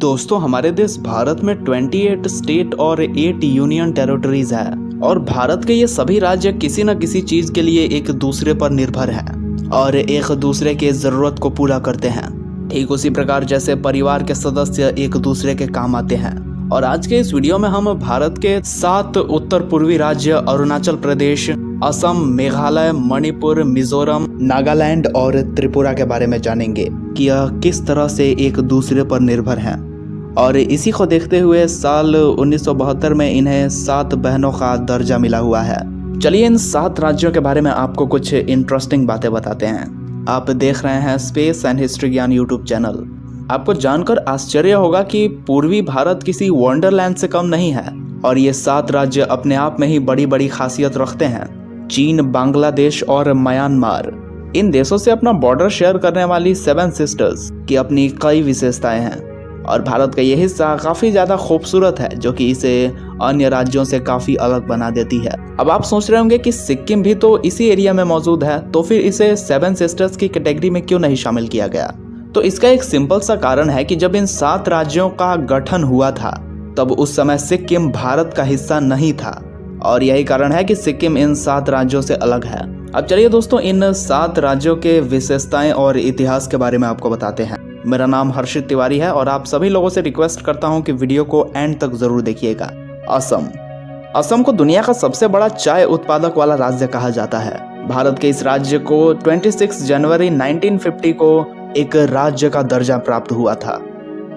दोस्तों, हमारे देश भारत में 28 स्टेट और 8 यूनियन टेरिटरीज है और भारत के ये सभी राज्य किसी न किसी चीज के लिए एक दूसरे पर निर्भर हैं और एक दूसरे के जरूरत को पूरा करते हैं। ठीक उसी प्रकार जैसे परिवार के सदस्य एक दूसरे के काम आते हैं। और आज के इस वीडियो में हम भारत के 7 उत्तर पूर्वी राज्य अरुणाचल प्रदेश, असम, मेघालय, मणिपुर, मिजोरम, नागालैंड और त्रिपुरा के बारे में जानेंगे कि यह किस तरह से एक दूसरे पर निर्भर हैं। और इसी को देखते हुए साल 1972 में इन्हें 7 बहनों का दर्जा मिला हुआ है। चलिए इन 7 राज्यों के बारे में आपको कुछ इंटरेस्टिंग बातें बताते हैं। आप देख रहे हैं स्पेस एंड हिस्ट्री ज्ञान यूट्यूब चैनल। आपको जानकर आश्चर्य होगा कि पूर्वी भारत किसी वंडरलैंड से कम नहीं है और ये 7 राज्य अपने आप में ही बड़ी बड़ी खासियत रखते हैं। चीन, बांग्लादेश और म्यांमार, इन देशों से अपना बॉर्डर शेयर करने वाली 7 सिस्टर्स की अपनी कई विशेषताएं हैं और भारत का यह हिस्सा काफी ज्यादा खूबसूरत है, जो कि इसे अन्य राज्यों से काफी अलग बना देती है। अब आप सोच रहे होंगे कि सिक्किम भी तो इसी एरिया में मौजूद है, तो फिर इसे 7 सिस्टर्स की कैटेगरी में क्यों नहीं शामिल किया गया? तो इसका एक सिंपल सा कारण है कि जब इन 7 राज्यों का गठन हुआ था तब उस समय सिक्किम भारत का हिस्सा नहीं था और यही कारण है कि सिक्किम इन 7 राज्यों से अलग है। अब चलिए दोस्तों, इन 7 राज्यों के विशेषताएं और इतिहास के बारे में आपको बताते हैं। मेरा नाम हर्षित तिवारी है और आप सभी लोगों से रिक्वेस्ट करता हूं कि वीडियो को एंड तक जरूर देखिएगा। असम को दुनिया का सबसे बड़ा चाय उत्पादक वाला राज्य कहा जाता है। भारत के इस राज्य को 26 जनवरी 1950 को एक राज्य का दर्जा प्राप्त हुआ था।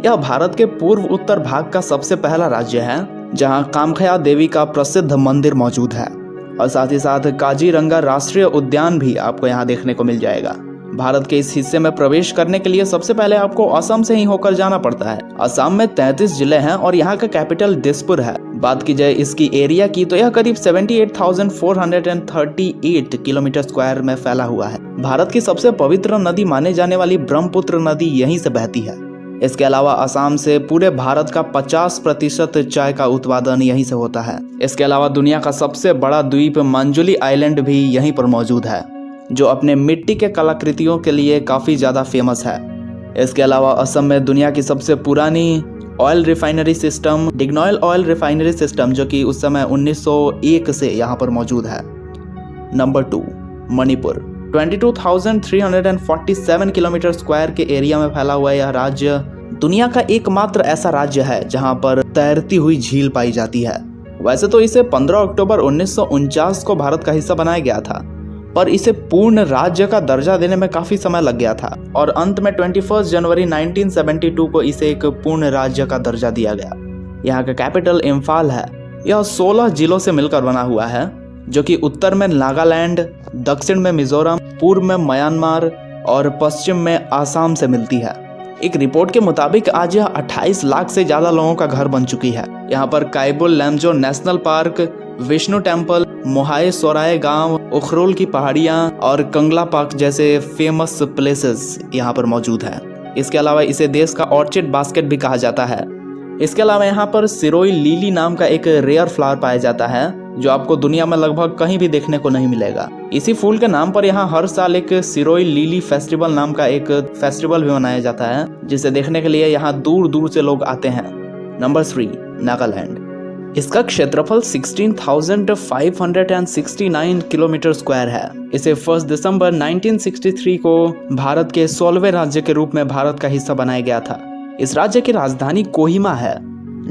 यह भारत के पूर्व उत्तर भाग का सबसे पहला राज्य है जहां कामख्या देवी का प्रसिद्ध मंदिर मौजूद है और साथ ही साथ काजीरंगा राष्ट्रीय उद्यान भी आपको यहां देखने को मिल जाएगा। भारत के इस हिस्से में प्रवेश करने के लिए सबसे पहले आपको असम से ही होकर जाना पड़ता है। असम में 33 जिले हैं और यहाँ का कैपिटल दिसपुर है। बात की जाए इसकी एरिया की तो यह करीब 78,438 किलोमीटर स्क्वायर में फैला हुआ है। भारत की सबसे पवित्र नदी माने जाने वाली ब्रह्मपुत्र नदी यहीं से बहती है। इसके अलावा असम से पूरे भारत का 50% चाय का उत्पादन यहीं से होता है। इसके अलावा दुनिया का सबसे बड़ा द्वीप मंजुली आइलैंड भी यहीं पर मौजूद है, जो अपने मिट्टी के कलाकृतियों के लिए काफी ज्यादा फेमस है। इसके अलावा असम में दुनिया की सबसे पुरानी ऑयल रिफाइनरी सिस्टम डिगनॉयल ऑयल रिफाइनरी सिस्टम, जो कि उस समय 1901 से यहाँ पर मौजूद है। नंबर 2, मणिपुर। 22,347 किलोमीटर स्क्वायर के एरिया में फैला हुआ यह राज्य दुनिया का एकमात्र ऐसा राज्य है जहां पर तैरती हुई झील पाई जाती है। वैसे तो इसे 15 अक्टूबर 1949 को भारत का हिस्सा बनाया गया था, पर इसे पूर्ण राज्य का दर्जा देने में काफी समय लग गया था और अंत में 21 जनवरी 1972 को इसे एक पूर्ण राज्य का दर्जा दिया गया। यहाँ का कैपिटल इम्फाल है। यह 16 जिलों से मिलकर बना हुआ है, जो कि उत्तर में नागालैंड, दक्षिण में मिजोरम, पूर्व में म्यांमार और पश्चिम में आसाम से मिलती है। एक रिपोर्ट के मुताबिक आज यह 28 लाख से ज्यादा लोगों का घर बन चुकी है। यहाँ पर काइबुल लैम्जो नेशनल पार्क, विष्णु टेम्पल, मोहाई सोराय गांव, उखरुल की पहाड़ियां और कंगला पार्क जैसे फेमस प्लेसेस यहाँ पर मौजूद हैं। इसके अलावा इसे देश का ऑर्चिड बास्केट भी कहा जाता है। इसके अलावा यहाँ पर सिरोई लिली नाम का एक रेयर फ्लावर पाया जाता है, जो आपको दुनिया में लगभग कहीं भी देखने को नहीं मिलेगा। इसी फूल के नाम पर यहाँ हर साल एक सिरोई लिली फेस्टिवल नाम का एक फेस्टिवल भी मनाया जाता है, जिसे देखने के लिए यहाँ दूर दूर से लोग आते हैं। नंबर 3, नागालैंड। इसका क्षेत्रफल 16,569 किलोमीटर स्क्वायर है। इसे 1 दिसंबर 1963 को भारत के 16वें राज्य के रूप में भारत का हिस्सा बनाया गया था। इस राज्य की राजधानी कोहिमा है।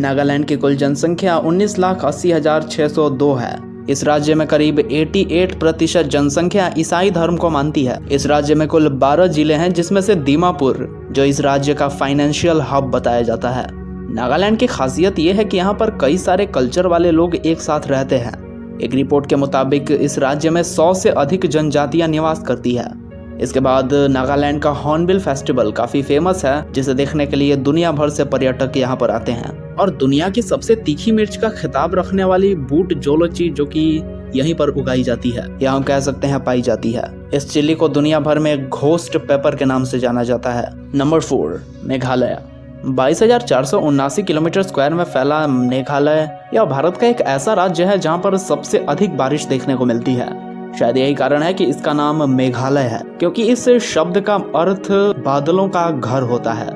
नागालैंड की कुल जनसंख्या 19,80,602 है। इस राज्य में करीब 88% जनसंख्या ईसाई धर्म को मानती है। इस राज्य में कुल 12 जिले हैं, जिसमें से दीमापुर, जो इस राज्य का फाइनेंशियल हब बताया जाता है। नागालैंड की खासियत यह है कि यहाँ पर कई सारे कल्चर वाले लोग एक साथ रहते हैं। एक रिपोर्ट के मुताबिक इस राज्य में 100 से अधिक जनजातियां निवास करती है। इसके बाद नागालैंड का हॉर्नबिल फेस्टिवल काफी फेमस है, जिसे देखने के लिए दुनिया भर से पर्यटक यहाँ पर आते हैं। और दुनिया की सबसे तीखी मिर्च का खिताब रखने वाली बूट जोलोची, जो कि यहीं पर उगाई जाती है, या हम कह सकते हैं पाई जाती है। इस चिल्ली को दुनिया भर में घोस्ट पेपर के नाम से जाना जाता है। नंबर 4, मेघालय। 22,479 किलोमीटर स्क्वायर में फैला मेघालय यह भारत का एक ऐसा राज्य है जहां पर सबसे अधिक बारिश देखने को मिलती है। शायद यही कारण है कि इसका नाम मेघालय है, क्योंकि इस शब्द का अर्थ बादलों का घर होता है।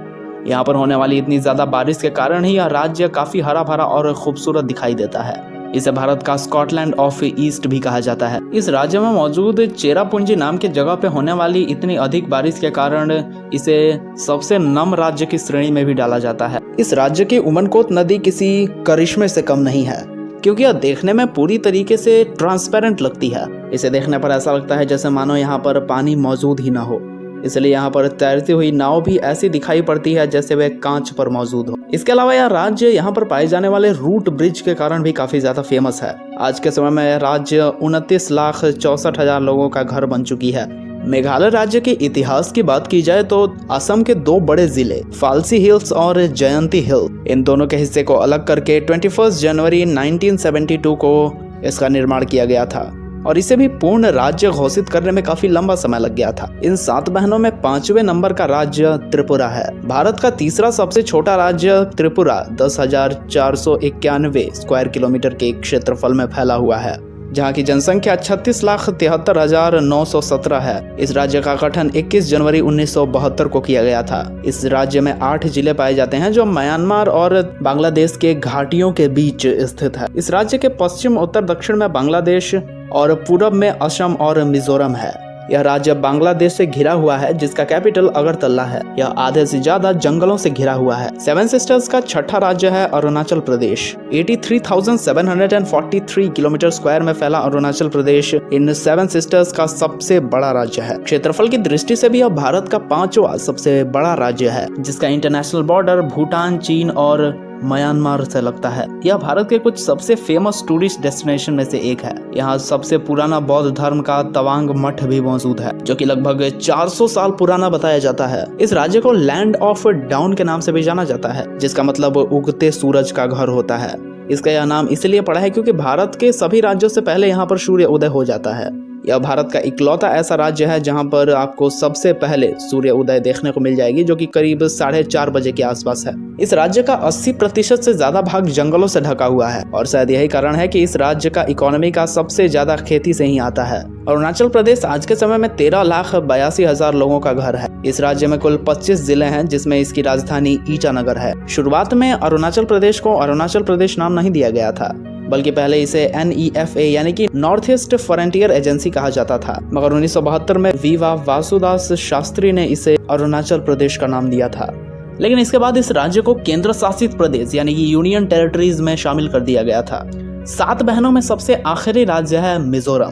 यहाँ पर होने वाली इतनी ज़्यादा बारिश के कारण ही यह राज्य काफ़ी हरा भरा और खूबसूरत दिखाई देता है। इसे भारत का स्कॉटलैंड ऑफ ईस्ट भी कहा जाता है। इस राज्य में मौजूद चेरापूंजी नाम की जगह पे होने वाली इतनी अधिक बारिश के कारण इसे सबसे नम राज्य की श्रेणी में भी डाला जाता है। इस राज्य की उमनकोट नदी किसी करिश्मे से कम नहीं है, क्योंकि यह देखने में पूरी तरीके से ट्रांसपेरेंट लगती है। इसे देखने पर ऐसा लगता है जैसे मानो यहाँ पर पानी मौजूद ही ना हो, इसलिए यहाँ पर तैरती हुई नाव भी ऐसी दिखाई पड़ती है जैसे वे कांच पर मौजूद हो। इसके अलावा यह राज्य यहाँ पर पाए जाने वाले रूट ब्रिज के कारण भी काफी ज्यादा फेमस है। आज के समय में यह राज्य 29,64,000 लोगों का घर बन चुकी है। मेघालय राज्य के इतिहास की बात की जाए तो असम के 2 बड़े जिले फाल्सी हिल्स और जयंती हिल, इन दोनों के हिस्से को अलग करके 21 जनवरी 1972 को इसका निर्माण किया गया था और इसे भी पूर्ण राज्य घोषित करने में काफी लंबा समय लग गया था। इन 7 बहनों में 5वें नंबर का राज्य त्रिपुरा है। भारत का तीसरा सबसे छोटा राज्य त्रिपुरा 10,491 स्क्वायर किलोमीटर के क्षेत्रफल में फैला हुआ है, जहाँ की जनसंख्या 36,73,917 है। इस राज्य का गठन 21 जनवरी 1972 को किया गया था। इस राज्य में 8 जिले पाए जाते हैं जो म्यांमार और बांग्लादेश के घाटियों के बीच स्थित है। इस राज्य के पश्चिम, उत्तर, दक्षिण में बांग्लादेश और पूरब में असम और मिजोरम है। यह राज्य बांग्लादेश से घिरा हुआ है, जिसका कैपिटल अगरतला है। यह आधे से ज्यादा जंगलों से घिरा हुआ है। 7 सिस्टर्स का छठा राज्य है अरुणाचल प्रदेश। 83,743 किलोमीटर स्क्वायर में फैला अरुणाचल प्रदेश इन 7 सिस्टर्स का सबसे बड़ा राज्य है। क्षेत्रफल की दृष्टि से भी यह भारत का 5वां सबसे बड़ा राज्य है, जिसका इंटरनेशनल बॉर्डर भूटान, चीन और म्यांमार से लगता है। यह भारत के कुछ सबसे फेमस टूरिस्ट डेस्टिनेशन में से एक है। यहाँ सबसे पुराना बौद्ध धर्म का तवांग मठ भी मौजूद है, जो कि लगभग 400 साल पुराना बताया जाता है। इस राज्य को लैंड ऑफ डाउन के नाम से भी जाना जाता है, जिसका मतलब उगते सूरज का घर होता है। इसका यह नाम इसलिए पड़ा है क्योंकि भारत के सभी राज्यों से पहले यहाँ पर सूर्य उदय हो जाता है। यह भारत का इकलौता ऐसा राज्य है जहां पर आपको सबसे पहले सूर्य उदय देखने को मिल जाएगी, जो कि करीब 4:30 बजे के आसपास है। इस राज्य का 80% से ज्यादा भाग जंगलों से ढका हुआ है और शायद यही कारण है कि इस राज्य का इकोनॉमी का सबसे ज्यादा खेती से ही आता है। अरुणाचल प्रदेश आज के समय में 13,82,000 लोगों का घर है। इस राज्य में कुल 25 जिले हैं, जिसमें इसकी राजधानी ईटानगर है। शुरुआत में अरुणाचल प्रदेश को अरुणाचल प्रदेश नाम नहीं दिया गया था, बल्कि पहले इसे NEFA यानी कि नॉर्थ ईस्ट फ्रंटियर एजेंसी कहा जाता था, मगर 1972 में वीवा वासुदास शास्त्री ने इसे अरुणाचल प्रदेश का नाम दिया था। लेकिन इसके बाद इस राज्य को केंद्र शासित प्रदेश यानी कि यूनियन टेरिटरीज में शामिल कर दिया गया था। 7 बहनों में सबसे आखिरी राज्य है मिजोरम।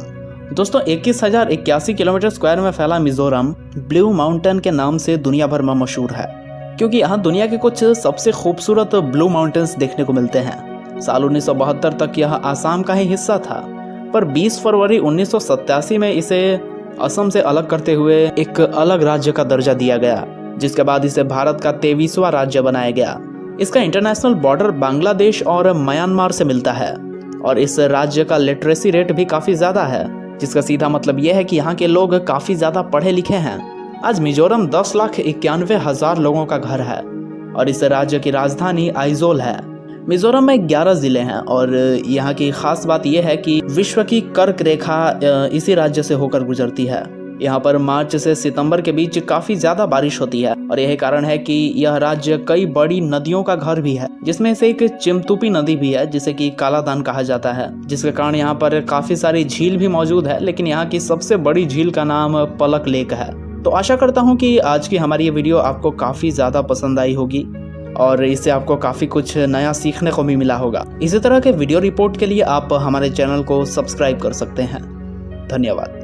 दोस्तों 21,081 किलोमीटर स्क्वायर में फैला मिजोरम ब्लू माउंटेन के नाम से दुनिया भर में मशहूर है, क्योंकि यहाँ दुनिया के कुछ सबसे खूबसूरत ब्लू माउंटेन्स देखने को मिलते हैं। साल 1972 तक यह आसाम का ही हिस्सा था, पर 20 फरवरी 1987 में इसे असम से अलग करते हुए एक अलग राज्य का दर्जा दिया गया, जिसके बाद इसे भारत का 23वां राज्य बनाया गया। इसका इंटरनेशनल बॉर्डर बांग्लादेश और म्यांमार से मिलता है और इस राज्य का लिटरेसी रेट भी काफ़ी ज़्यादा है, जिसका सीधा मतलब यह है कि यहाँ के लोग काफ़ी ज़्यादा पढ़े लिखे हैं। आज मिजोरम 10,91,000 लोगों का घर है और इस राज्य की राजधानी आइजोल है। मिजोरम में 11 जिले हैं और यहाँ की खास बात यह है कि विश्व की कर्क रेखा इसी राज्य से होकर गुजरती है। यहाँ पर मार्च से सितंबर के बीच काफी ज्यादा बारिश होती है और यही कारण है कि यह राज्य कई बड़ी नदियों का घर भी है, जिसमें से एक चिमतुपी नदी भी है जिसे कि कालादान कहा जाता है, जिसके कारण यहाँ पर काफी सारी झील भी मौजूद है। लेकिन यहाँ की सबसे बड़ी झील का नाम पलक लेक है। तो आशा करता हूँ कि आज की हमारी ये वीडियो आपको काफी ज्यादा पसंद आई होगी और इससे आपको काफ़ी कुछ नया सीखने को भी मिला होगा। इसी तरह के वीडियो रिपोर्ट के लिए आप हमारे चैनल को सब्सक्राइब कर सकते हैं। धन्यवाद।